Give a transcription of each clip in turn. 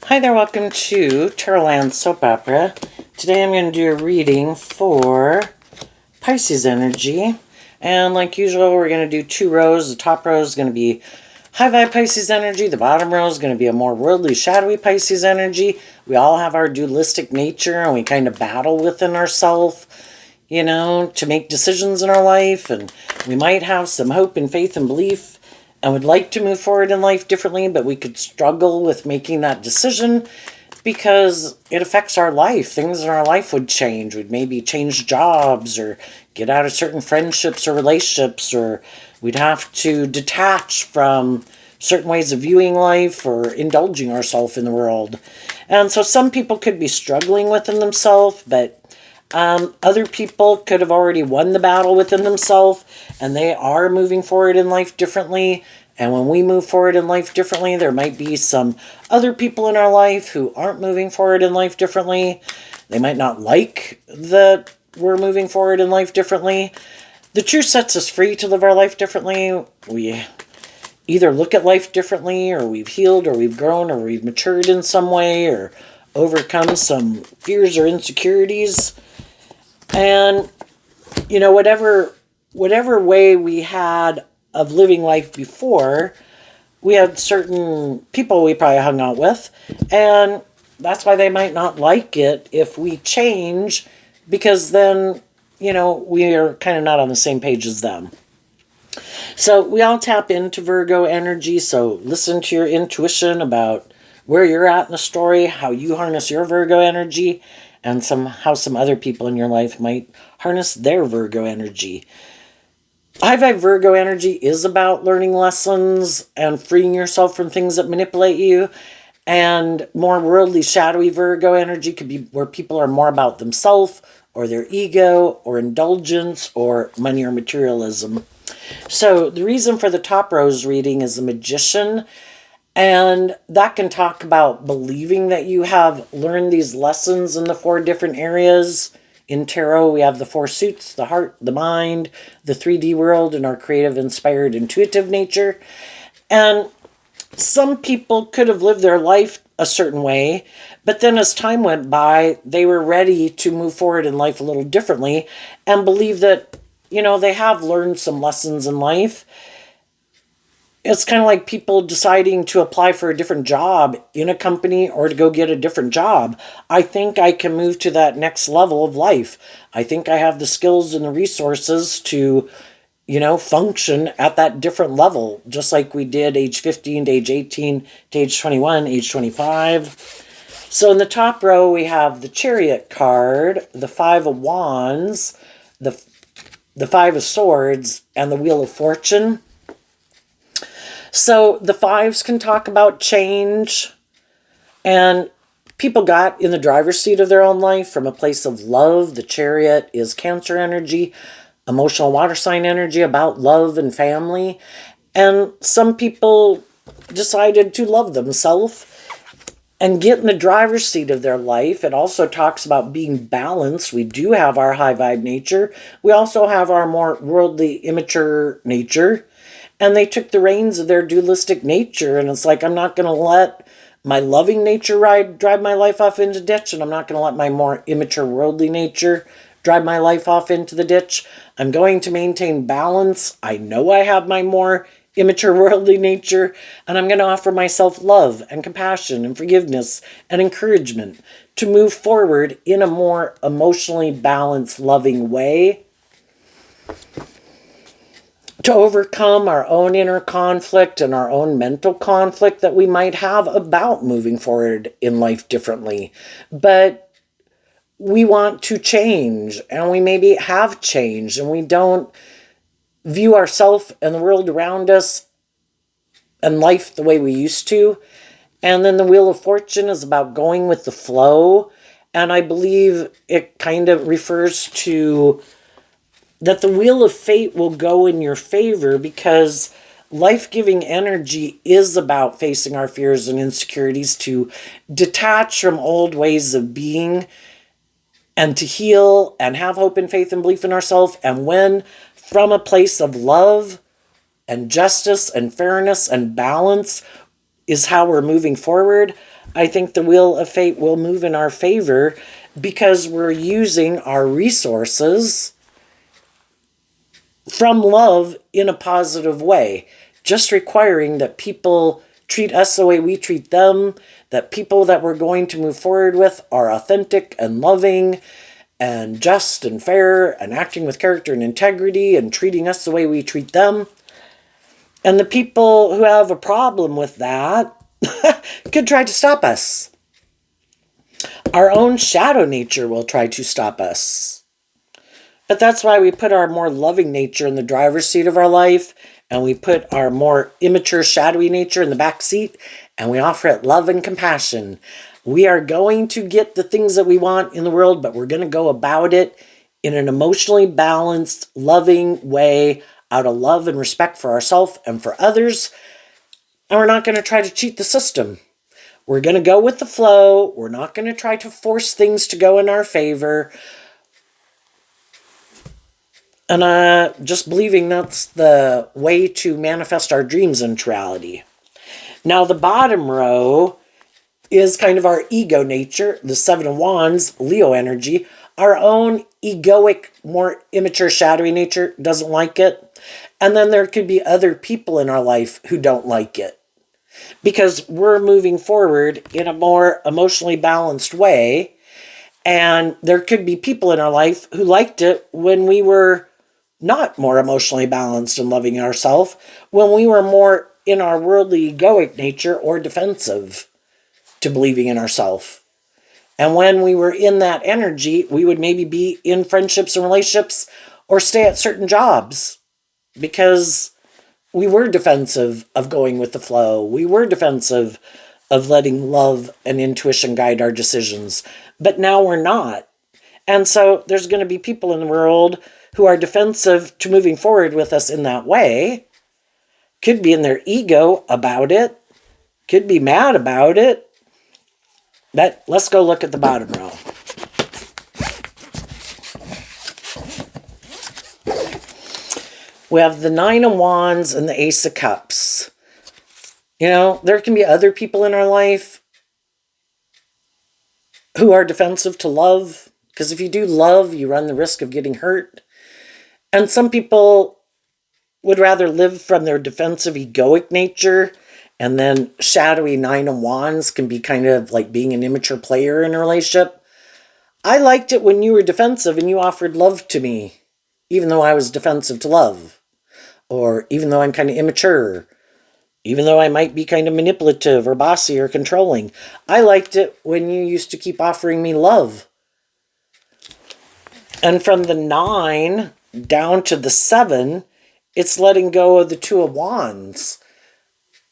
Hi there, welcome to Tarotland Soap Opera. Today I'm going to do a reading for Pisces energy. And like usual, we're going to do two rows. The top row is going to be high vibe Pisces energy. The bottom row is going to be a more worldly, shadowy Pisces energy. We all have our dualistic nature and we kind of battle within ourselves, to make decisions in our life. And we might have some hope and faith and belief and would like to move forward in life differently, but we could struggle with making that decision because it affects our life. Things in our life would change. We'd maybe change jobs or get out of certain friendships or relationships, or we'd have to detach from certain ways of viewing life or indulging ourselves in the world. And so some people could be struggling within themselves, but other people could have already won the battle within themselves and they are moving forward in life differently. And when we move forward in life differently, there might be some other people in our life who aren't moving forward in life differently. They might not like that we're moving forward in life differently. The truth sets us free to live our life differently. We either look at life differently, or we've healed, or we've grown, or we've matured in some way, or overcome some fears or insecurities. And, whatever way we had of living life before, we had certain people we probably hung out with, and that's why they might not like it if we change, because then, we are kind of not on the same page as them. So we all tap into Virgo energy, so listen to your intuition about where you're at in the story, how you harness your Virgo energy, and how some other people in your life might harness their Virgo energy. High vibe Virgo energy is about learning lessons and freeing yourself from things that manipulate you. And more worldly, shadowy Virgo energy could be where people are more about themselves or their ego or indulgence or money or materialism. So the reason for the top rose reading is the Magician. And that can talk about believing that you have learned these lessons in the four different areas. In tarot, we have the four suits: the heart, the mind, the 3D world, and our creative, inspired, intuitive nature. And some people could have lived their life a certain way, but then as time went by, they were ready to move forward in life a little differently and believe that, they have learned some lessons in life. It's kind of like people deciding to apply for a different job in a company or to go get a different job. I think I can move to that next level of life. I think I have the skills and the resources to, function at that different level, just like we did age 15 to age 18 to age 21, age 25. So in the top row, we have the Chariot card, the Five of Wands, the Five of Swords, and the Wheel of Fortune. So the fives can talk about change, and people got in the driver's seat of their own life from a place of love. The Chariot is Cancer energy, emotional water sign energy about love and family. And some people decided to love themselves and get in the driver's seat of their life. It also talks about being balanced. We do have our high vibe nature. We also have our more worldly, immature nature. And they took the reins of their dualistic nature. And it's like, I'm not going to let my loving nature drive my life off into the ditch. And I'm not going to let my more immature worldly nature drive my life off into the ditch. I'm going to maintain balance. I know I have my more immature worldly nature. And I'm going to offer myself love and compassion and forgiveness and encouragement to move forward in a more emotionally balanced, loving way, to overcome our own inner conflict and our own mental conflict that we might have about moving forward in life differently. But we want to change, and we maybe have changed, and we don't view ourselves and the world around us and life the way we used to. And then the Wheel of Fortune is about going with the flow. And I believe it kind of refers to that the wheel of fate will go in your favor, because life-giving energy is about facing our fears and insecurities, to detach from old ways of being and to heal and have hope and faith and belief in ourselves. And when from a place of love and justice and fairness and balance is how we're moving forward, I think the wheel of fate will move in our favor because we're using our resources from love in a positive way, just requiring that people treat us the way we treat them, that people that we're going to move forward with are authentic and loving and just and fair and acting with character and integrity and treating us the way we treat them. And the people who have a problem with that could try to stop us. Our own shadow nature will try to stop us. But that's why we put our more loving nature in the driver's seat of our life, and we put our more immature, shadowy nature in the back seat, and we offer it love and compassion. We are going to get the things that we want in the world, but we're going to go about it in an emotionally balanced, loving way, out of love and respect for ourselves and for others. And we're not going to try to cheat the system. We're going to go with the flow. We're not going to try to force things to go in our favor. And just believing that's the way to manifest our dreams into reality. Now, the bottom row is kind of our ego nature, the Seven of Wands, Leo energy. Our own egoic, more immature, shadowy nature doesn't like it. And then there could be other people in our life who don't like it. Because we're moving forward in a more emotionally balanced way. And there could be people in our life who liked it when we were not more emotionally balanced and loving ourselves, when we were more in our worldly egoic nature or defensive to believing in ourselves. And when we were in that energy, we would maybe be in friendships and relationships or stay at certain jobs because we were defensive of going with the flow. We were defensive of letting love and intuition guide our decisions. But now we're not. And so there's going to be people in the world who are defensive to moving forward with us in that way. Could be in their ego about it. Could be mad about it. But let's go look at the bottom row. We have the Nine of Wands and the Ace of Cups. You know, there can be other people in our life who are defensive to love. Because if you do love, you run the risk of getting hurt. And some people would rather live from their defensive egoic nature, and then shadowy Nine of Wands can be kind of like being an immature player in a relationship. I liked it when you were defensive and you offered love to me, even though I was defensive to love. Or even though I'm kind of immature. Even though I might be kind of manipulative or bossy or controlling. I liked it when you used to keep offering me love. And from the 9 down to the 7, it's letting go of the Two of Wands.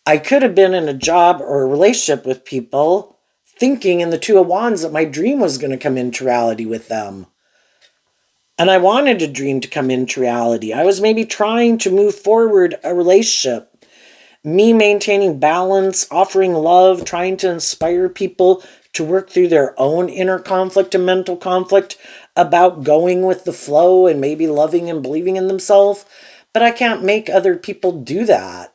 I could have been in a job or a relationship with people thinking in the Two of Wands that my dream was going to come into reality with them. And I wanted a dream to come into reality. I was maybe trying to move forward a relationship. Me maintaining balance, offering love, trying to inspire people to work through their own inner conflict and mental conflict about going with the flow and maybe loving and believing in themselves. But I can't make other people do that.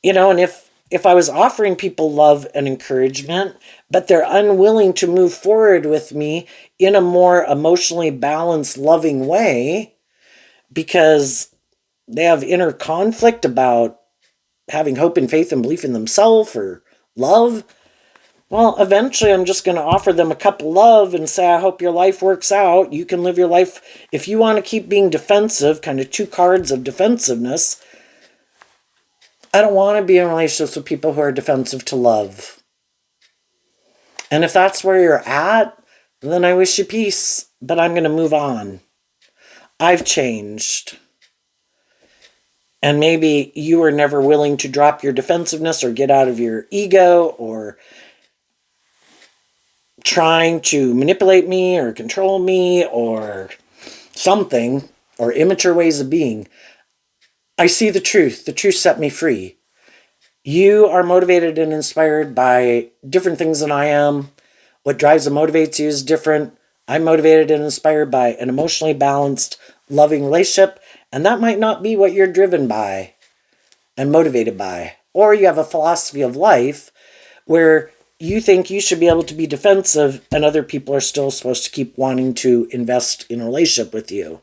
You know, and if I was offering people love and encouragement, but they're unwilling to move forward with me in a more emotionally balanced, loving way, because they have inner conflict about having hope and faith and belief in themselves or love, well, eventually I'm just going to offer them a cup of love and say, I hope your life works out. You can live your life. If you want to keep being defensive, kind of 2 cards of defensiveness, I don't want to be in relationships with people who are defensive to love. And if that's where you're at, then I wish you peace, but I'm going to move on. I've changed. And maybe you were never willing to drop your defensiveness or get out of your ego or trying to manipulate me or control me or something, or immature ways of being. I see the truth. The truth set me free. You are motivated and inspired by different things than I am. What drives and motivates you is different. I'm motivated and inspired by an emotionally balanced, loving relationship, and that might not be what you're driven by and motivated by. Or you have a philosophy of life where you think you should be able to be defensive and other people are still supposed to keep wanting to invest in a relationship with you.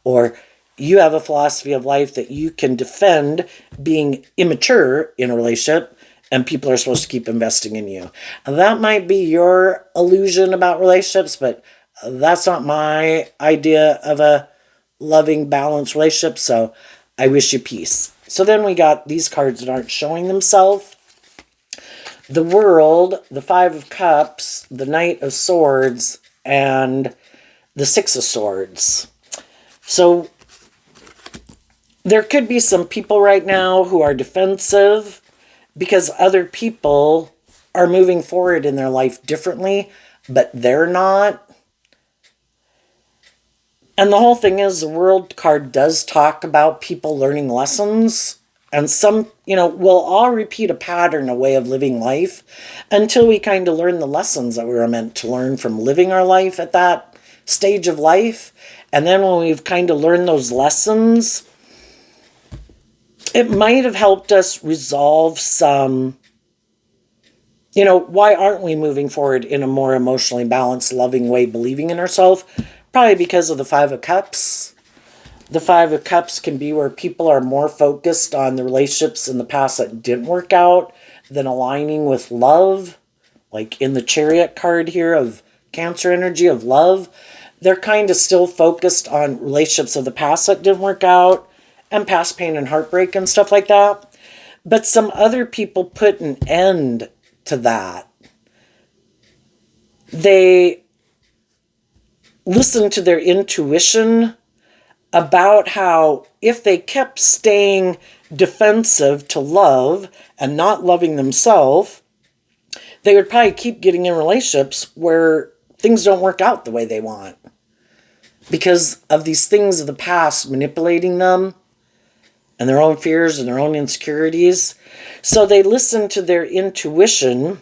Or you have a philosophy of life that you can defend being immature in a relationship and people are supposed to keep investing in you. And that might be your illusion about relationships, but that's not my idea of a loving, balanced relationship. So I wish you peace. So then we got these cards that aren't showing themselves. The World, the Five of Cups, the Knight of Swords, and the Six of Swords. So there could be some people right now who are defensive because other people are moving forward in their life differently, but they're not. And the whole thing is the World card does talk about people learning lessons. And some, we'll all repeat a pattern, a way of living life until we kind of learn the lessons that we were meant to learn from living our life at that stage of life. And then when we've kind of learned those lessons, it might have helped us resolve some, why aren't we moving forward in a more emotionally balanced, loving way, believing in ourselves? Probably because of the Five of Cups. The Five of Cups can be where people are more focused on the relationships in the past that didn't work out than aligning with love. Like in the Chariot card here of Cancer energy of love, they're kind of still focused on relationships of the past that didn't work out and past pain and heartbreak and stuff like that. But some other people put an end to that. They listen to their intuition about how if they kept staying defensive to love and not loving themselves, they would probably keep getting in relationships where things don't work out the way they want because of these things of the past manipulating them and their own fears and their own insecurities. So they listen to their intuition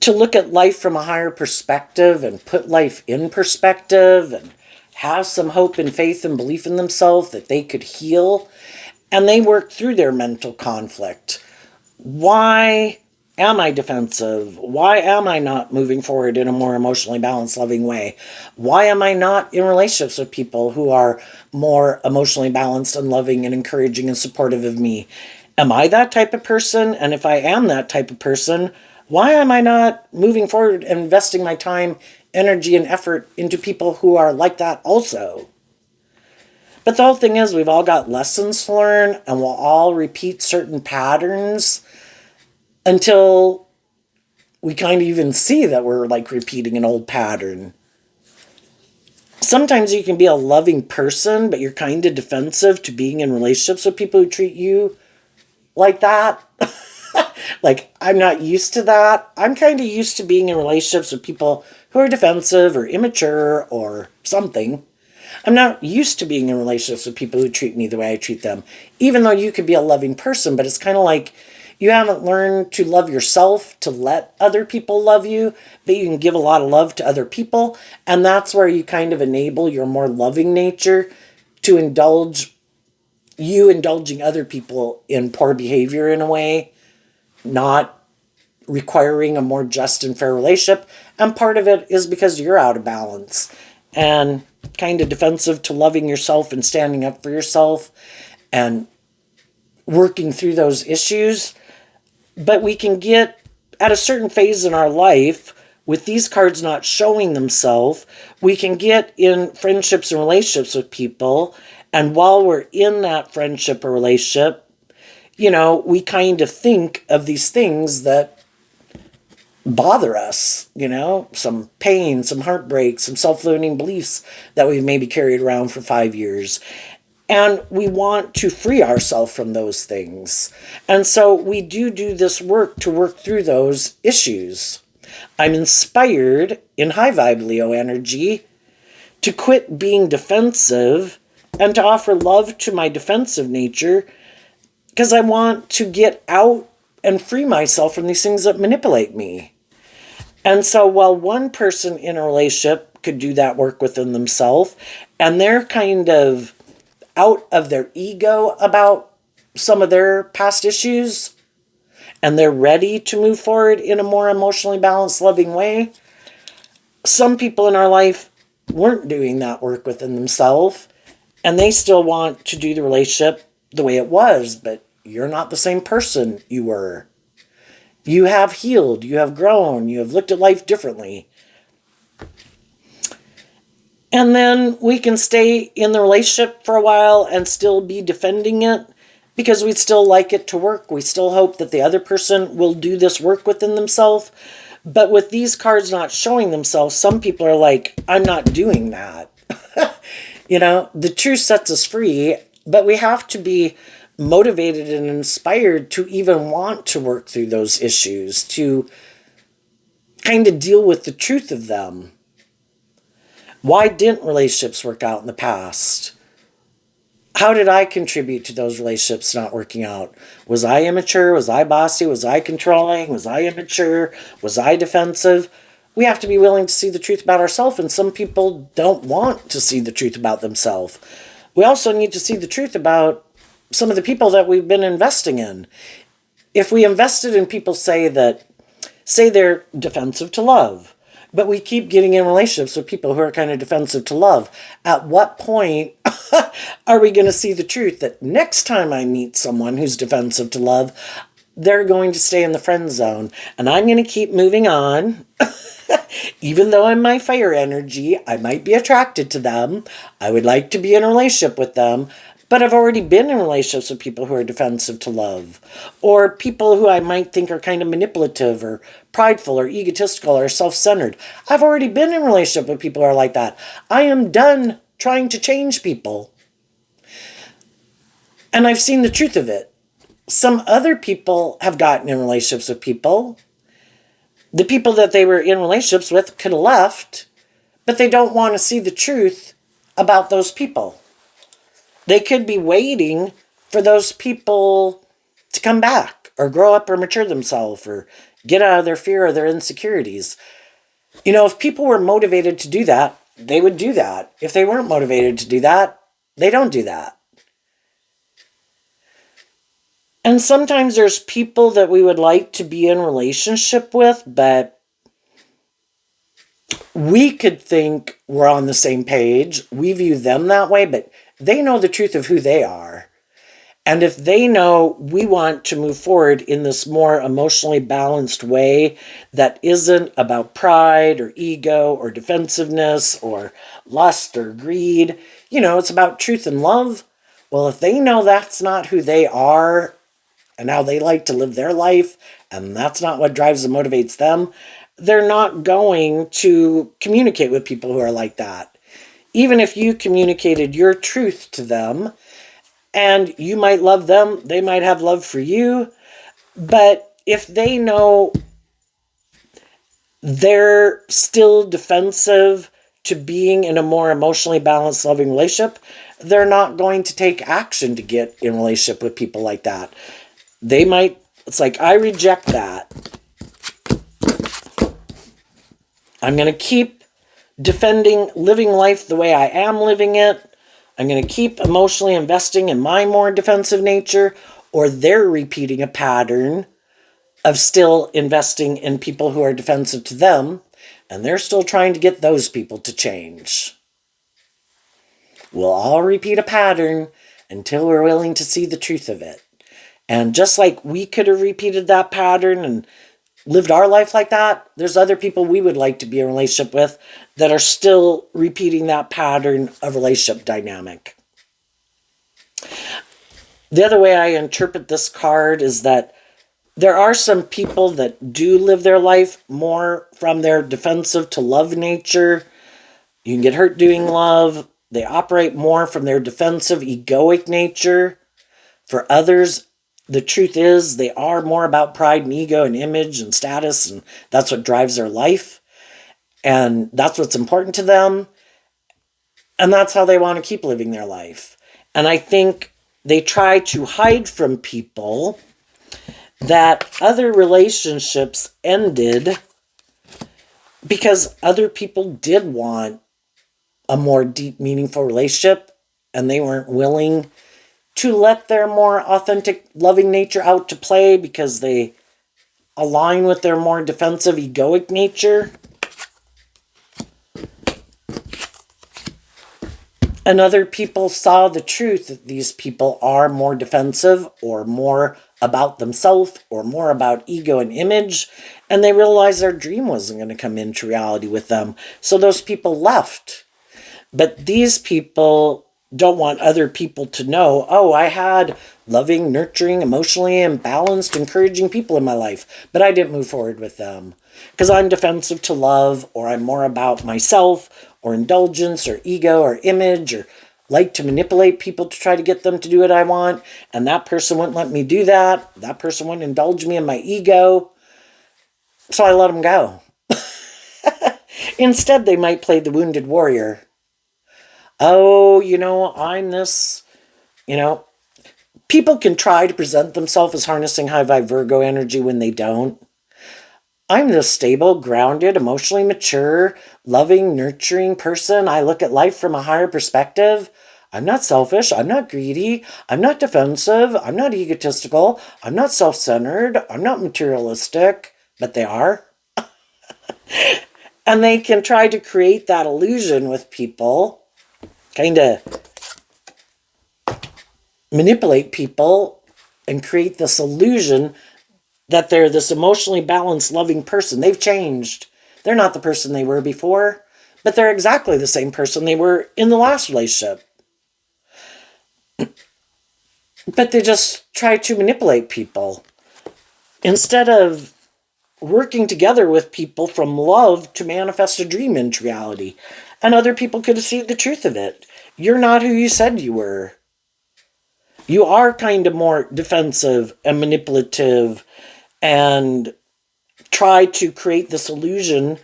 to look at life from a higher perspective and put life in perspective and have some hope and faith and belief in themselves that they could heal. And they work through their mental conflict. Why am I defensive? Why am I not moving forward in a more emotionally balanced, loving way? Why am I not in relationships with people who are more emotionally balanced and loving and encouraging and supportive of me? Am I that type of person? And if I am that type of person, why am I not moving forward and investing my time, energy, and effort into people who are like that also? But the whole thing is we've all got lessons to learn and we'll all repeat certain patterns until we kind of even see that we're like repeating an old pattern. Sometimes you can be a loving person, but you're kind of defensive to being in relationships with people who treat you like that. Like, I'm not used to that. I'm kind of used to being in relationships with people who are defensive or immature or something. I'm not used to being in relationships with people who treat me the way I treat them, even though you could be a loving person, but it's kind of like you haven't learned to love yourself to let other people love you, but you can give a lot of love to other people, and that's where you kind of enable your more loving nature to indulging other people in poor behavior in a way, not requiring a more just and fair relationship. And part of it is because you're out of balance and kind of defensive to loving yourself and standing up for yourself and working through those issues. But we can get at a certain phase in our life with these cards not showing themselves, we can get in friendships and relationships with people. And while we're in that friendship or relationship, we kind of think of these things that bother us, some pain, some heartbreak, some self-limiting beliefs that we've maybe carried around for 5 years. And we want to free ourselves from those things. And so we do this work to work through those issues. I'm inspired in high vibe Leo energy to quit being defensive and to offer love to my defensive nature, because I want to get out and free myself from these things that manipulate me. And so while one person in a relationship could do that work within themselves, and they're kind of out of their ego about some of their past issues, and they're ready to move forward in a more emotionally balanced, loving way. Some people in our life weren't doing that work within themselves, and they still want to do the relationship the way it was, but you're not the same person you were. You have healed, you have grown, you have looked at life differently. And then we can stay in the relationship for a while and still be defending it because we still like it to work. We still hope that the other person will do this work within themselves. But with these cards not showing themselves, some people are like, I'm not doing that. The truth sets us free, but we have to be motivated and inspired to even want to work through those issues, to kind of deal with the truth of them. Why didn't relationships work out in the past? How did I contribute to those relationships not working out? Was I immature? Was I bossy? Was I controlling? Was I immature? Was I defensive? We have to be willing to see the truth about ourselves, and some people don't want to see the truth about themselves. We also need to see the truth about some of the people that we've been investing in. If we invested in people, say they're defensive to love, but we keep getting in relationships with people who are kind of defensive to love, at what point are we going to see the truth that next time I meet someone who's defensive to love, they're going to stay in the friend zone, and I'm going to keep moving on? Even though I'm my fire energy, I might be attracted to them. I would like to be in a relationship with them, but I've already been in relationships with people who are defensive to love, or people who I might think are kind of manipulative or prideful or egotistical or self-centered. I've already been in a relationship with people who are like that. I am done trying to change people. And I've seen the truth of it. Some other people have gotten in relationships with people. The people that they were in relationships with could have left, but they don't want to see the truth about those people. They could be waiting for those people to come back or grow up or mature themselves or get out of their fear or their insecurities. If people were motivated to do that, they would do that. If they weren't motivated to do that, they don't do that. And sometimes there's people that we would like to be in relationship with, but we could think we're on the same page. We view them that way, but they know the truth of who they are. And if they know we want to move forward in this more emotionally balanced way that isn't about pride or ego or defensiveness or lust or greed, it's about truth and love. Well, if they know that's not who they are and how they like to live their life, and that's not what drives and motivates them, they're not going to communicate with people who are like that. Even if you communicated your truth to them, and you might love them, they might have love for you, but if they know they're still defensive to being in a more emotionally balanced, loving relationship, they're not going to take action to get in a relationship with people like that. It's like, I reject that. I'm going to keep defending living life the way I am living it. I'm going to keep emotionally investing in my more defensive nature, or they're repeating a pattern of still investing in people who are defensive to them, and they're still trying to get those people to change. We'll all repeat a pattern until we're willing to see the truth of it. And just like we could have repeated that pattern and lived our life like that, there's other people we would like to be in a relationship with that are still repeating that pattern of relationship dynamic. The other way I interpret this card is that there are some people that do live their life more from their defensive to love nature. You can get hurt doing love. They operate more from their defensive, egoic nature. For others, the truth is they are more about pride and ego and image and status, and that's what drives their life. And that's what's important to them. And that's how they want to keep living their life. And I think they try to hide from people that other relationships ended because other people did want a more deep, meaningful relationship, and they weren't willing to let their more authentic, loving nature out to play because they align with their more defensive, egoic nature. And other people saw the truth that these people are more defensive or more about themselves or more about ego and image. And they realized their dream wasn't going to come into reality with them. So those people left. But these people don't want other people to know, oh, I had loving, nurturing, emotionally imbalanced, encouraging people in my life, but I didn't move forward with them because I'm defensive to love, or I'm more about myself, or indulgence, or ego, or image, or like to manipulate people to try to get them to do what I want, and that person wouldn't let me do that. That person wouldn't indulge me in my ego, so I let them go. Instead, they might play the wounded warrior. Oh, I'm this, people can try to present themselves as harnessing high vibe Virgo energy when they don't. I'm this stable, grounded, emotionally mature, loving, nurturing person. I look at life from a higher perspective. I'm not selfish. I'm not greedy. I'm not defensive. I'm not egotistical. I'm not self-centered. I'm not materialistic. But they are. And they can try to create that illusion with people, kind of manipulate people and create this illusion that they're this emotionally balanced, loving person. They've changed. They're not the person they were before, but they're exactly the same person they were in the last relationship. But they just try to manipulate people instead of working together with people from love to manifest a dream into reality. And other people could have seen the truth of it. You're not who you said you were. You are kind of more defensive and manipulative and try to create this illusion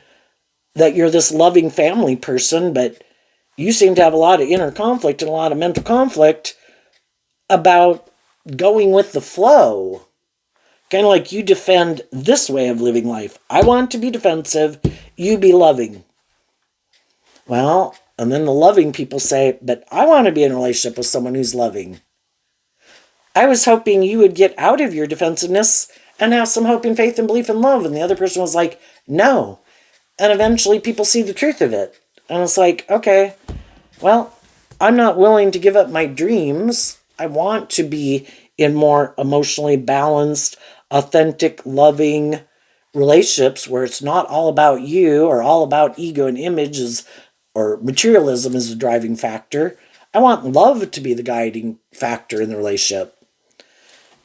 that you're this loving family person, but you seem to have a lot of inner conflict and a lot of mental conflict about going with the flow. Kind of like you defend this way of living life. I want to be defensive, you be loving. Well, and then the loving people say, but I want to be in a relationship with someone who's loving. I was hoping you would get out of your defensiveness and have some hope and faith and belief and love. And the other person was like, no. And eventually people see the truth of it. And it's like, okay, well, I'm not willing to give up my dreams. I want to be in more emotionally balanced, authentic, loving relationships where it's not all about you or all about ego and images or materialism is the driving factor. I want love to be the guiding factor in the relationship.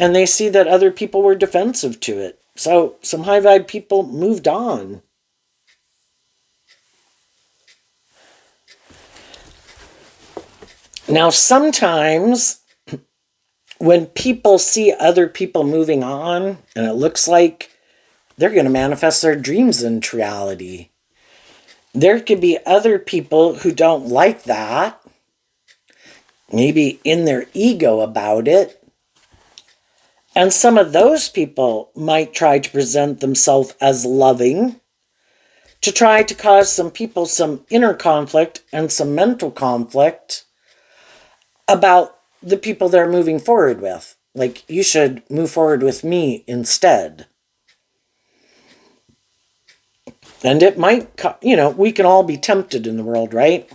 And they see that other people were defensive to it. So some high vibe people moved on. Now, sometimes when people see other people moving on, and it looks like they're going to manifest their dreams into reality, there could be other people who don't like that, maybe in their ego about it. And some of those people might try to present themselves as loving to try to cause some people some inner conflict and some mental conflict about the people they're moving forward with. Like, you should move forward with me instead. And it might, we can all be tempted in the world, right?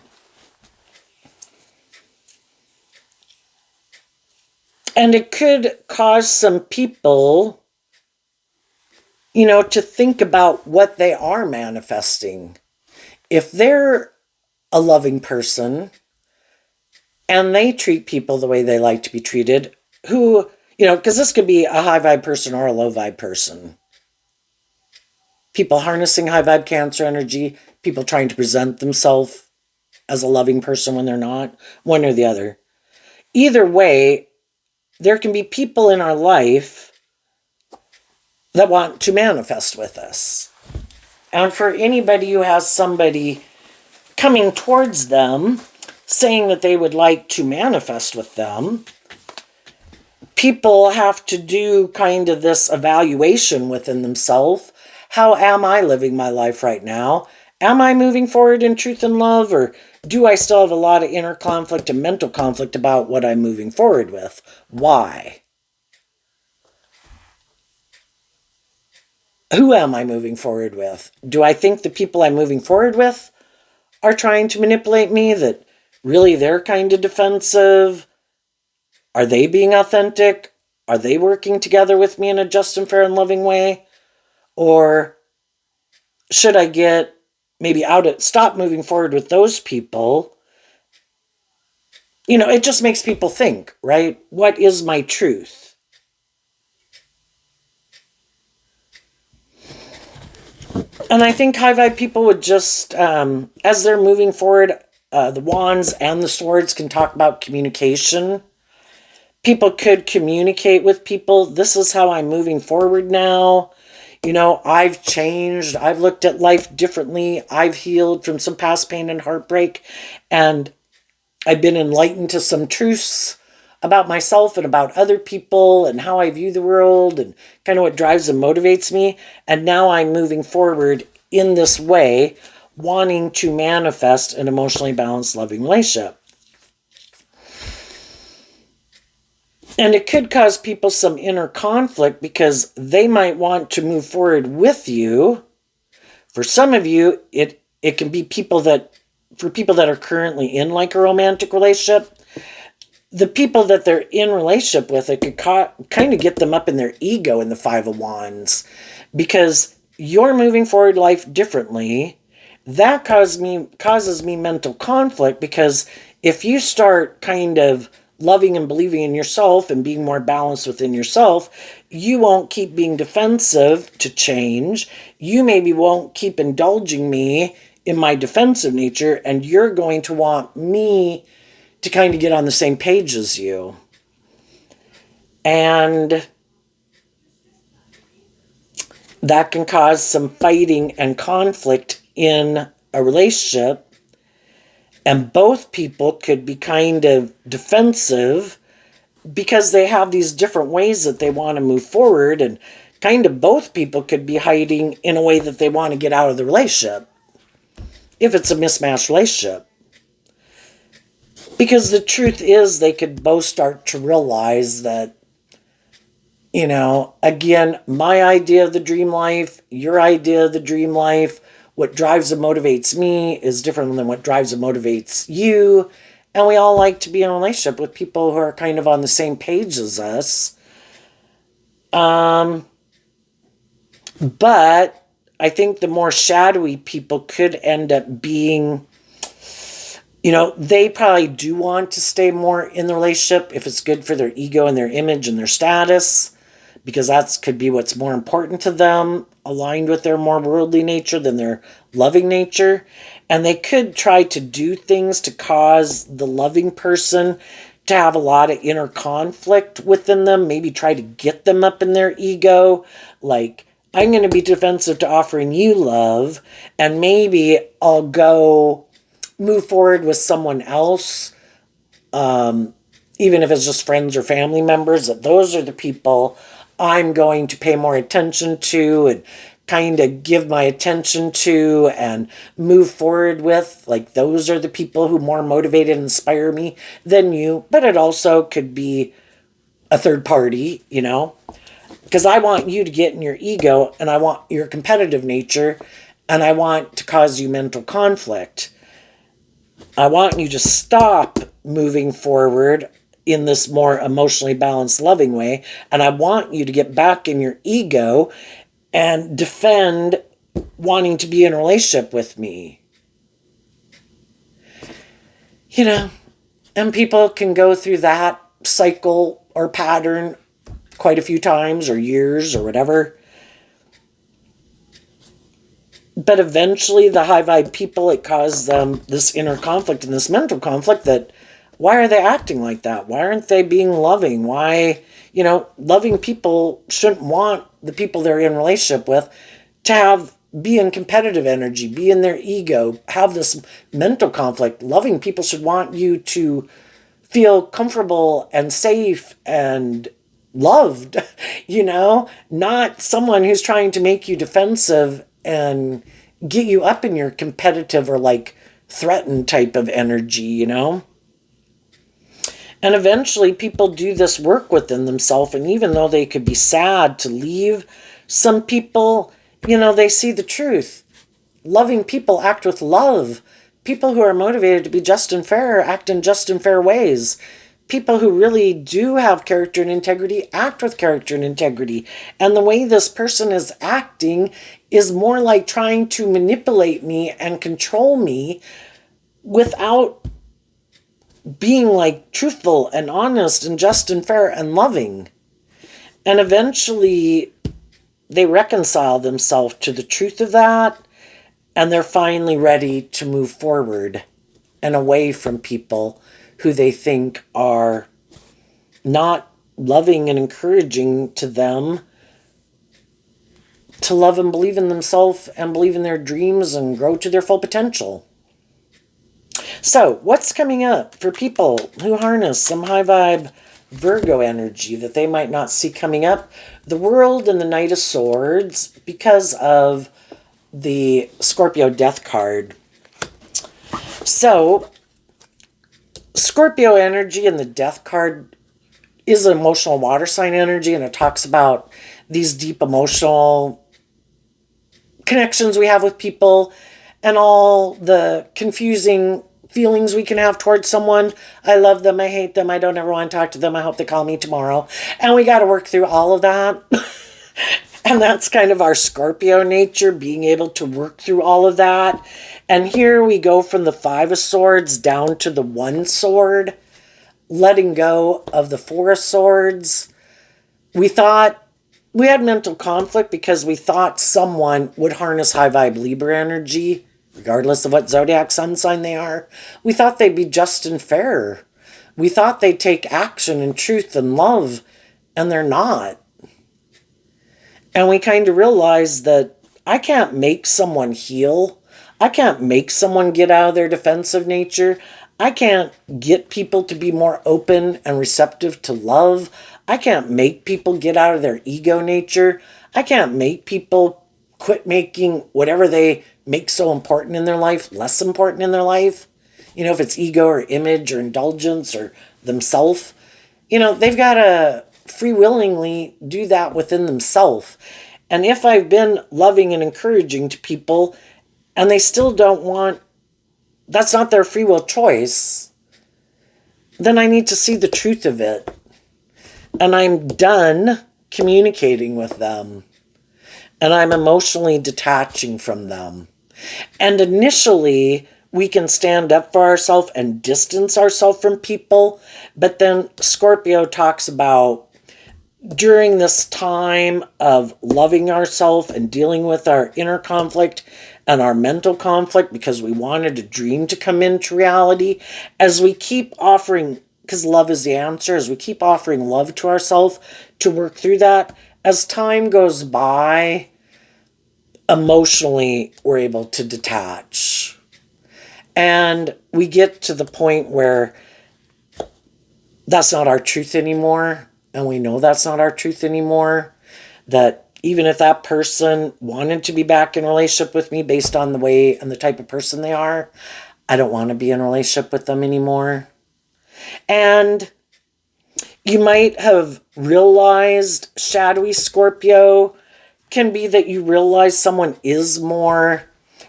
And it could cause some people, to think about what they are manifesting. If they're a loving person and they treat people the way they like to be treated, who, because this could be a high vibe person or a low vibe person. People harnessing high vibe Cancer energy, people trying to present themselves as a loving person when they're not, one or the other. Either way, there can be people in our life that want to manifest with us. And for anybody who has somebody coming towards them saying that they would like to manifest with them, people have to do kind of this evaluation within themselves. How am I living my life right now? Am I moving forward in truth and love, or do I still have a lot of inner conflict and mental conflict about what I'm moving forward with? Why? Who am I moving forward with? Do I think the people I'm moving forward with are trying to manipulate me, that really they're kind of defensive? Are they being authentic? Are they working together with me in a just and fair and loving way? Or should I get maybe stop moving forward with those people? It just makes people think, right? What is my truth? And I think high vibe people would just, as they're moving forward, the wands and the swords can talk about communication. People could communicate with people. This is how I'm moving forward now. I've changed. I've looked at life differently. I've healed from some past pain and heartbreak. And I've been enlightened to some truths about myself and about other people and how I view the world and kind of what drives and motivates me. And now I'm moving forward in this way, wanting to manifest an emotionally balanced, loving relationship. And it could cause people some inner conflict because they might want to move forward with you. For some of you, it can be for people that are currently in like a romantic relationship, the people that they're in relationship with, it could kind of get them up in their ego in the Five of Wands, because you're moving forward life differently. That causes me mental conflict, because if you start kind of loving and believing in yourself and being more balanced within yourself, you won't keep being defensive to change. You maybe won't keep indulging me in my defensive nature, and you're going to want me to kind of get on the same page as you. And that can cause some fighting and conflict in a relationship. And both people could be kind of defensive because they have these different ways that they want to move forward. And kind of both people could be hiding in a way that they want to get out of the relationship, if it's a mismatched relationship. Because the truth is, they could both start to realize that, again, my idea of the dream life, your idea of the dream life, what drives and motivates me is different than what drives and motivates you. And we all like to be in a relationship with people who are kind of on the same page as us. But I think the more shadowy people could end up being, they probably do want to stay more in the relationship if it's good for their ego and their image and their status, because that could be what's more important to them, aligned with their more worldly nature than their loving nature. And they could try to do things to cause the loving person to have a lot of inner conflict within them, maybe try to get them up in their ego, like, I'm going to be defensive to offering you love, and maybe I'll go move forward with someone else, even if it's just friends or family members, that those are the people I'm going to pay more attention to and kind of give my attention to and move forward with. Like, those are the people who more motivate and inspire me than you. But it also could be a third party, because I want you to get in your ego, and I want your competitive nature, and I want to cause you mental conflict. I want you to stop moving forward in this more emotionally balanced, loving way. And I want you to get back in your ego and defend wanting to be in a relationship with me. And people can go through that cycle or pattern quite a few times or years or whatever. But eventually the high vibe people, it causes them this inner conflict and this mental conflict that, why are they acting like that? Why aren't they being loving? Why, loving people shouldn't want the people they're in relationship with to be in competitive energy, be in their ego, have this mental conflict. Loving people should want you to feel comfortable and safe and loved, not someone who's trying to make you defensive and get you up in your competitive or like threatened type of energy, And eventually people do this work within themselves, and even though they could be sad to leave, some people, they see the truth. Loving people act with love. People who are motivated to be just and fair act in just and fair ways. People who really do have character and integrity act with character and integrity. And the way this person is acting is more like trying to manipulate me and control me without being like truthful and honest and just and fair and loving. And eventually they reconcile themselves to the truth of that, and they're finally ready to move forward and away from people who they think are not loving and encouraging to them to love and believe in themselves and believe in their dreams and grow to their full potential. So, what's coming up for people who harness some high vibe Virgo energy that they might not see coming up? The World and the Knight of Swords, because of the Scorpio death card. So, Scorpio energy and the death card is an emotional water sign energy, and it talks about these deep emotional connections we have with people and all the confusing feelings we can have towards someone. I love them, I hate them, I don't ever want to talk to them, I hope they call me tomorrow. And we got to work through all of that. And that's kind of our Scorpio nature, being able to work through all of that. And here we go from the Five of Swords down to the One Sword, letting go of the Four of Swords. We thought we had mental conflict because we thought someone would harness high vibe Libra energy, regardless of what zodiac sun sign they are. We thought they'd be just and fair. We thought they'd take action and truth and love, and they're not. And we kind of realized that I can't make someone heal. I can't make someone get out of their defensive nature. I can't get people to be more open and receptive to love. I can't make people get out of their ego nature. I can't make people quit making whatever they make so important in their life less important in their life. If it's ego or image or indulgence or themself, they've got to free willingly do that within themselves. And if I've been loving and encouraging to people and they still don't want, that's not their free will choice, then I need to see the truth of it. And I'm done communicating with them. And I'm emotionally detaching from them. And initially, we can stand up for ourselves and distance ourselves from people. But then Scorpio talks about during this time of loving ourselves and dealing with our inner conflict and our mental conflict, because we wanted a dream to come into reality, as we keep offering, because love is the answer, as we keep offering love to ourselves to work through that, as time goes by, emotionally we're able to detach. And we get to the point where that's not our truth anymore. And we know that's not our truth anymore. That even if that person wanted to be back in a relationship with me based on the way and the type of person they are, I don't want to be in a relationship with them anymore. And you might have realized, shadowy Scorpio, can be that you realize someone is more,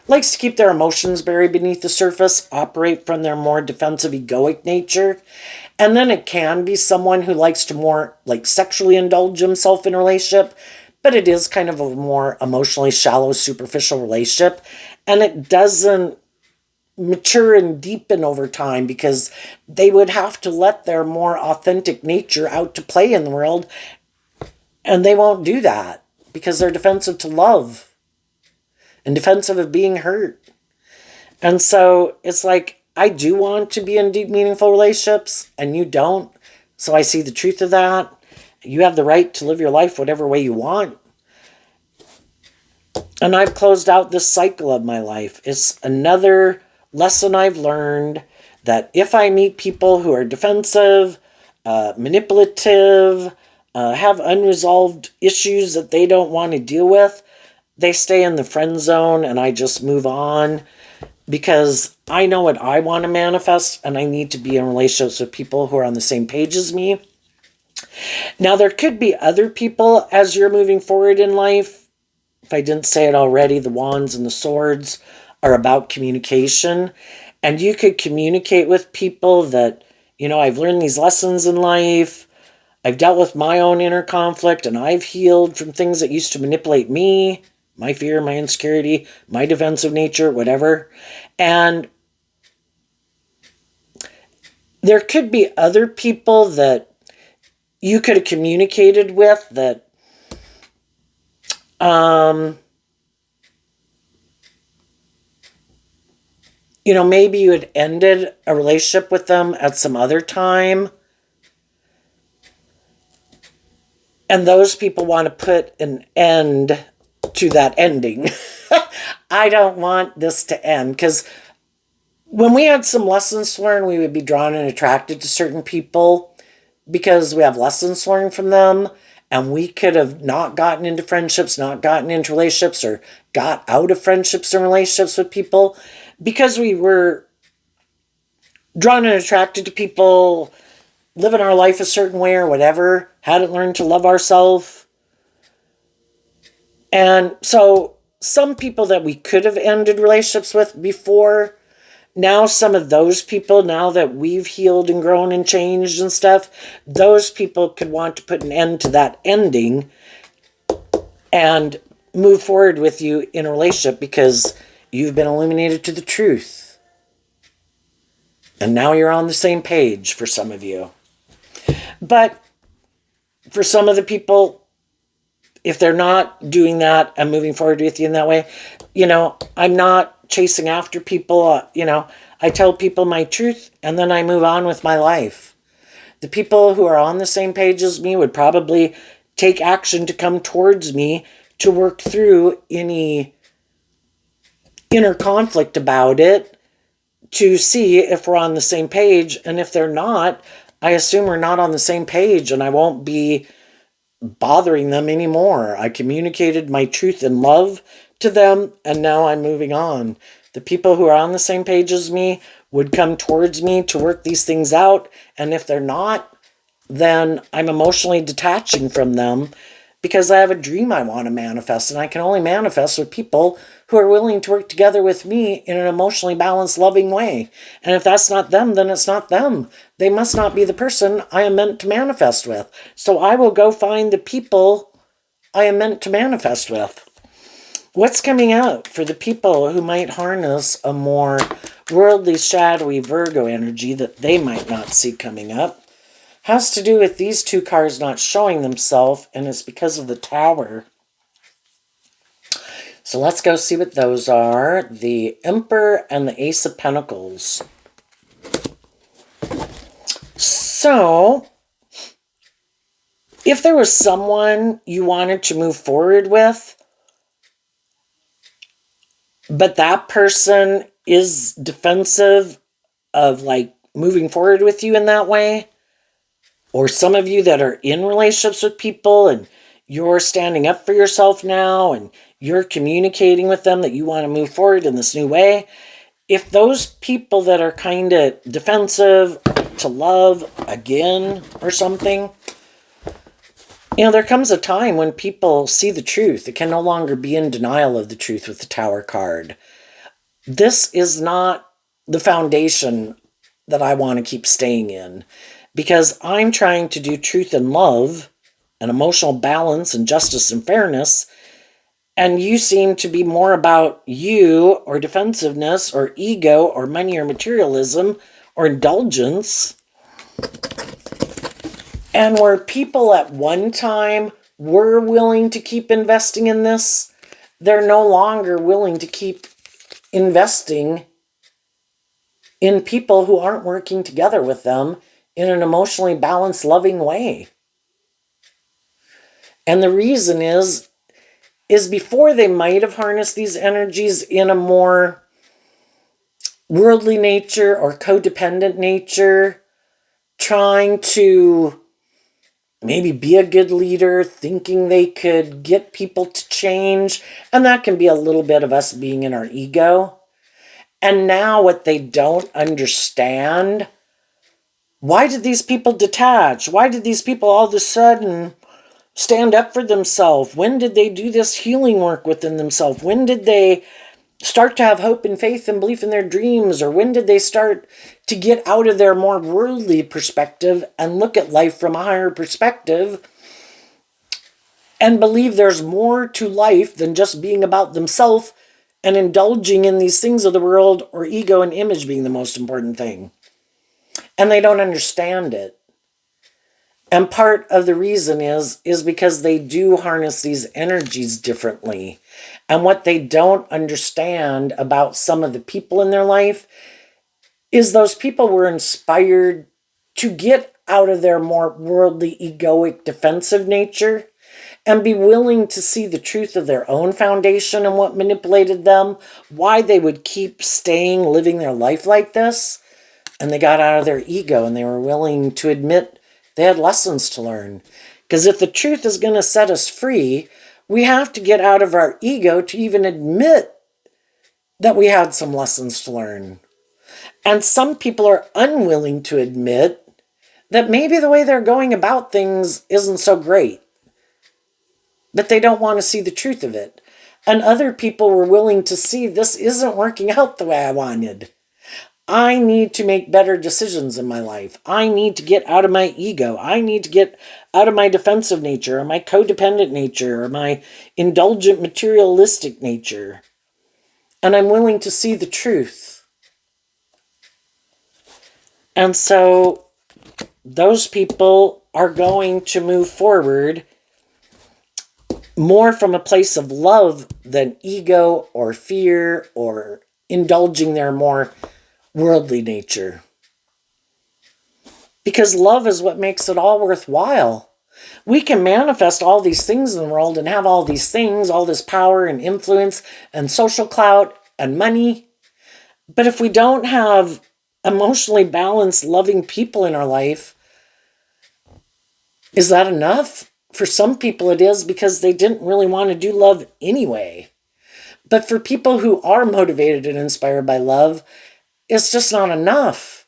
likes to keep their emotions buried beneath the surface, operate from their more defensive egoic nature. And then it can be someone who likes to more sexually indulge himself in a relationship, but it is kind of a more emotionally shallow, superficial relationship. And it doesn't mature and deepen over time because they would have to let their more authentic nature out to play in the world. And they won't do that because they're defensive to love and defensive of being hurt. And so it's like, I do want to be in deep, meaningful relationships, and you don't. So I see the truth of that. You have the right to live your life whatever way you want. And I've closed out this cycle of my life. It's another lesson I've learned that if I meet people who are defensive, manipulative, have unresolved issues that they don't want to deal with, they stay in the friend zone and I just move on. Because I know what I want to manifest, and I need to be in relationships with people who are on the same page as me. Now, there could be other people as you're moving forward in life if I didn't say it already, the wands and the swords are about communication. And you could communicate with people that, I've learned these lessons in life. I've dealt with my own inner conflict and I've healed from things that used to manipulate me, my fear, my insecurity, my defensive nature, whatever. And there could be other people that you could have communicated with that maybe you had ended a relationship with them at some other time. And those people want to put an end to that ending. I don't want this to end, because when we had some lessons learned, we would be drawn and attracted to certain people because we have lessons learned from them. And we could have not gotten into friendships, not gotten into relationships, or got out of friendships and relationships with people because we were drawn and attracted to people, living our life a certain way or whatever, hadn't learned to love ourselves. And so some people that we could have ended relationships with before, now some of those people, now that we've healed and grown and changed and stuff, those people could want to put an end to that ending and move forward with you in a relationship because you've been illuminated to the truth. And now you're on the same page for some of you. But for some of the people, if they're not doing that and moving forward with you in that way, I'm not chasing after people. I tell people my truth and then I move on with my life. The people who are on the same page as me would probably take action to come towards me to work through any inner conflict about it, to see if we're on the same page. And if they're not, I assume we're not on the same page and I won't be bothering them anymore. I communicated my truth and love to them and now I'm moving on. The people who are on the same page as me would come towards me to work these things out. And if they're not, then I'm emotionally detaching from them because I have a dream I want to manifest. And I can only manifest with people who are willing to work together with me in an emotionally balanced, loving way. And if that's not them, then it's not them. They must not be the person I am meant to manifest with. So I will go find the people I am meant to manifest with. What's coming out for the people who might harness a more worldly, shadowy Virgo energy that they might not see coming up has to do with these two cards not showing themselves, and it's because of the Tower. So let's go see what those are. The Emperor and the Ace of Pentacles. So, if there was someone you wanted to move forward with, but that person is defensive of moving forward with you in that way, or some of you that are in relationships with people and you're standing up for yourself now and you're communicating with them that you want to move forward in this new way, if those people that are kind of defensive to love again or something, there comes a time when people see the truth. It can no longer be in denial of the truth with the Tower card. This is not the foundation that I want to keep staying in, because I'm trying to do truth and love and emotional balance and justice and fairness, and you seem to be more about you or defensiveness or ego or money or materialism or indulgence. And where people at one time were willing to keep investing in this, they're no longer willing to keep investing in people who aren't working together with them in an emotionally balanced, loving way. And the reason is before they might have harnessed these energies in a more worldly nature or codependent nature, trying to maybe be a good leader, thinking they could get people to change. And that can be a little bit of us being in our ego. And now what they don't understand, why did these people detach? Why did these people all of a sudden stand up for themselves? When did they do this healing work within themselves? When did they start to have hope and faith and belief in their dreams? Or when did they start to get out of their more worldly perspective and look at life from a higher perspective and believe there's more to life than just being about themselves and indulging in these things of the world, or ego and image being the most important thing? And they don't understand it. And part of the reason is because they do harness these energies differently. And what they don't understand about some of the people in their life is those people were inspired to get out of their more worldly, egoic, defensive nature and be willing to see the truth of their own foundation and what manipulated them, why they would keep staying, living their life like this. And they got out of their ego and they were willing to admit they had lessons to learn. Because if the truth is going to set us free, we have to get out of our ego to even admit that we had some lessons to learn. And some people are unwilling to admit that maybe the way they're going about things isn't so great. But they don't want to see the truth of it. And other people were willing to see this isn't working out the way I wanted. I need to make better decisions in my life. I need to get out of my ego. I need to get out of my defensive nature, or my codependent nature, or my indulgent materialistic nature. And I'm willing to see the truth. And so those people are going to move forward more from a place of love than ego or fear or indulging their more worldly nature. Because love is what makes it all worthwhile. We can manifest all these things in the world and have all these things, all this power and influence and social clout and money. But if we don't have emotionally balanced, loving people in our life, is that enough? For some people it is, because they didn't really want to do love anyway. But for people who are motivated and inspired by love, it's just not enough.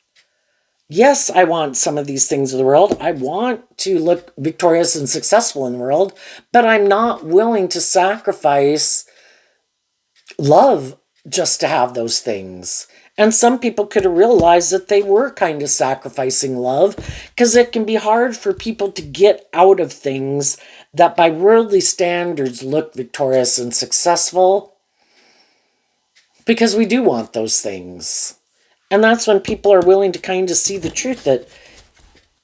Yes, I want some of these things of the world. I want to look victorious and successful in the world, but I'm not willing to sacrifice love just to have those things. And some people could have realized that they were kind of sacrificing love, because it can be hard for people to get out of things that by worldly standards look victorious and successful, because we do want those things. And that's when people are willing to kind of see the truth that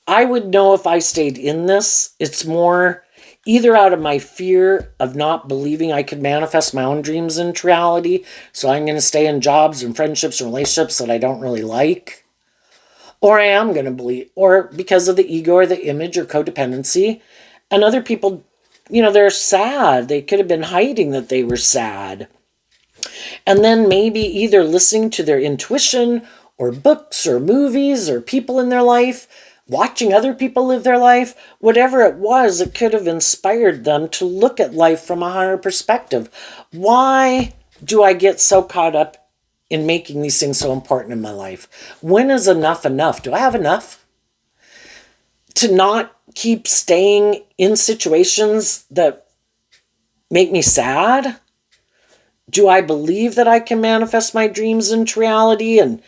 I would know if I stayed in this. It's more either out of my fear of not believing I could manifest my own dreams into reality, so I'm going to stay in jobs and friendships and relationships that I don't really like, or I am going to believe, or because of the ego or the image or codependency. And other people, they're sad. They could have been hiding that they were sad. And then maybe either listening to their intuition or books or movies or people in their life, watching other people live their life, whatever it was, it could have inspired them to look at life from a higher perspective. Why do I get so caught up in making these things so important in my life? When is enough enough? Do I have enough to not keep staying in situations that make me sad? Do I believe that I can manifest my dreams into reality and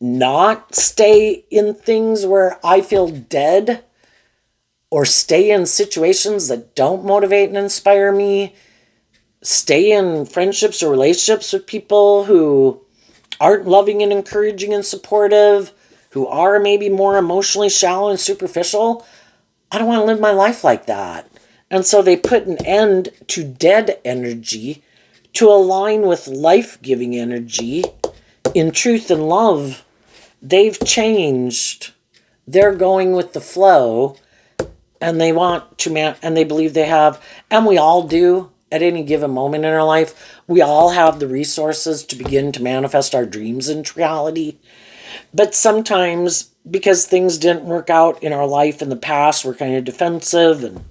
not stay in things where I feel dead, or stay in situations that don't motivate and inspire me? Stay in friendships or relationships with people who aren't loving and encouraging and supportive, who are maybe more emotionally shallow and superficial? I don't want to live my life like that. And so they put an end to dead energy to align with life-giving energy in truth and love. They've changed. They're going with the flow, and they want to and they believe they have, and we all do at any given moment in our life. We all have the resources to begin to manifest our dreams into reality. But sometimes, because things didn't work out in our life in the past, we're kind of defensive, and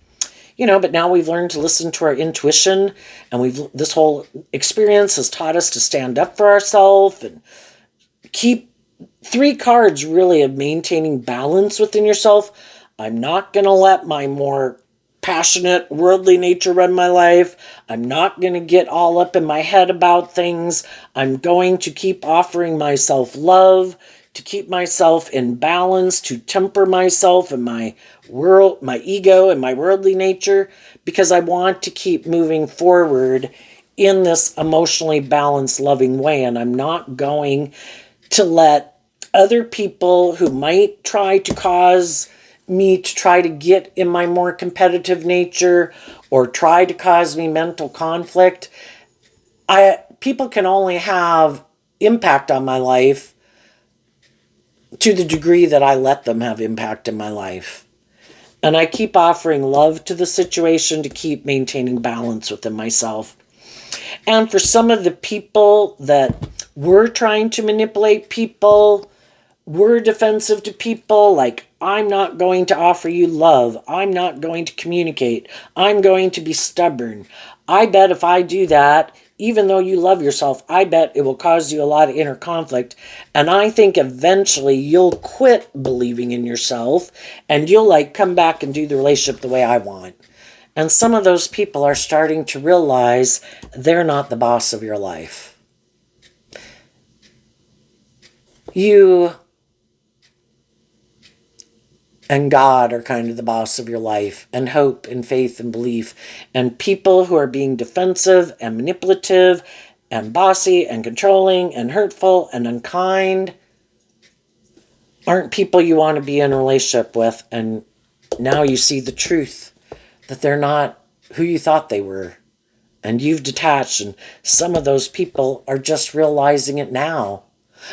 but now we've learned to listen to our intuition, and this whole experience has taught us to stand up for ourselves and keep 3 cards really of maintaining balance within yourself. I'm not going to let my more passionate, worldly nature run my life. I'm not going to get all up in my head about things. I'm going to keep offering myself love, to keep myself in balance, to temper myself and my ego and my worldly nature, because I want to keep moving forward in this emotionally balanced, loving way. And I'm not going to let other people who might try to cause me to try to get in my more competitive nature or try to cause me mental conflict. People can only have impact on my life to the degree that I let them have impact in my life. And I keep offering love to the situation to keep maintaining balance within myself. And for some of the people that were trying to manipulate people, were defensive to people, like, I'm not going to offer you love, I'm not going to communicate, I'm going to be stubborn. I bet if I do that, even though you love yourself, I bet it will cause you a lot of inner conflict. And I think eventually you'll quit believing in yourself and you'll like come back and do the relationship the way I want. And some of those people are starting to realize they're not the boss of your life. You and God are kind of the boss of your life, and hope and faith and belief. And people who are being defensive and manipulative and bossy and controlling and hurtful and unkind aren't people you want to be in a relationship with. And now you see the truth, that they're not who you thought they were. And you've detached, and some of those people are just realizing it now.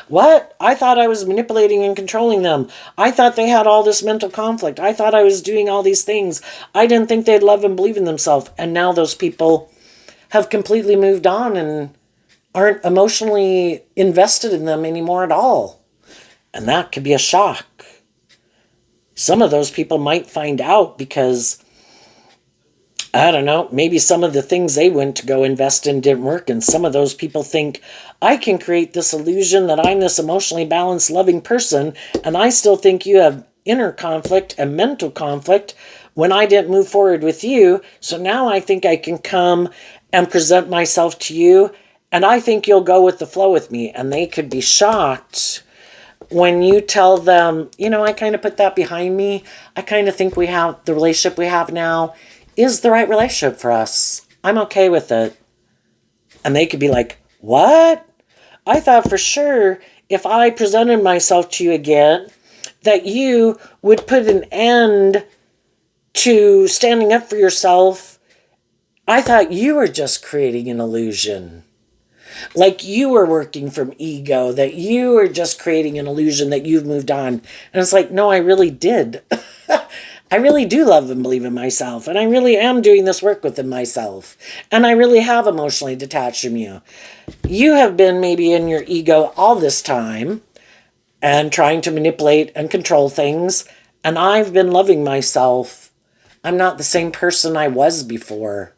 What? I thought I was manipulating and controlling them. I thought they had all this mental conflict. I thought I was doing all these things. I didn't think they'd love and believe in themselves. And now those people have completely moved on and aren't emotionally invested in them anymore at all. And that could be a shock. Some of those people might find out because, I don't know, maybe some of the things they went to go invest in didn't work. And some of those people think, I can create this illusion that I'm this emotionally balanced, loving person, and I still think you have inner conflict and mental conflict when I didn't move forward with you. So now I think I can come and present myself to you, and I think you'll go with the flow with me. And they could be shocked when you tell them, I kind of put that behind me. I kind of think the relationship we have now is the right relationship for us. I'm okay with it. And they could be like, what? I thought for sure if I presented myself to you again, that you would put an end to standing up for yourself. I thought you were just creating an illusion. Like you were working from ego, that you were just creating an illusion that you've moved on. And it's like, no, I really did. I really do love and believe in myself. And I really am doing this work within myself. And I really have emotionally detached from you. You have been maybe in your ego all this time and trying to manipulate and control things. And I've been loving myself. I'm not the same person I was before.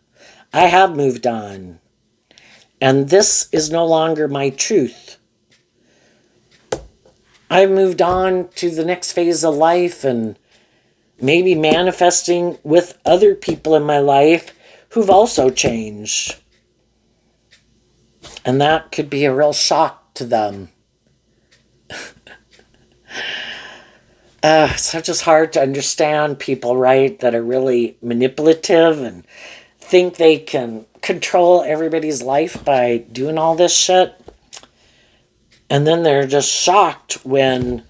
I have moved on. And this is no longer my truth. I've moved on to the next phase of life and maybe manifesting with other people in my life who've also changed. And that could be a real shock to them. It's just hard to understand people, right, that are really manipulative and think they can control everybody's life by doing all this shit. And then they're just shocked when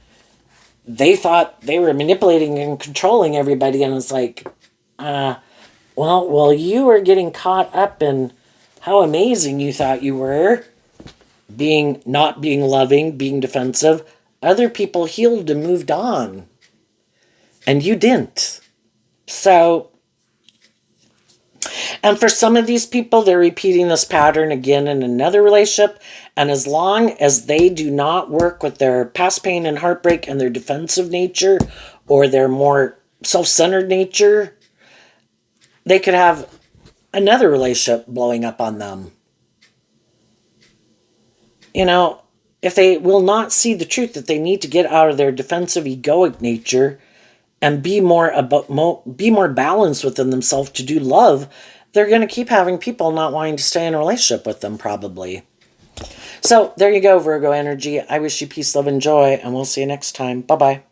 they thought they were manipulating and controlling everybody, and it's like, well, you were getting caught up in how amazing you thought you were, not being loving, being defensive. Other people healed and moved on, and you didn't. So, and for some of these people, they're repeating this pattern again in another relationship. And as long as they do not work with their past pain and heartbreak and their defensive nature or their more self-centered nature, they could have another relationship blowing up on them. If they will not see the truth that they need to get out of their defensive egoic nature and be more balanced within themselves to do love, they're going to keep having people not wanting to stay in a relationship with them, probably. So there you go, Virgo energy. I wish you peace, love, and joy, and we'll see you next time. Bye-bye.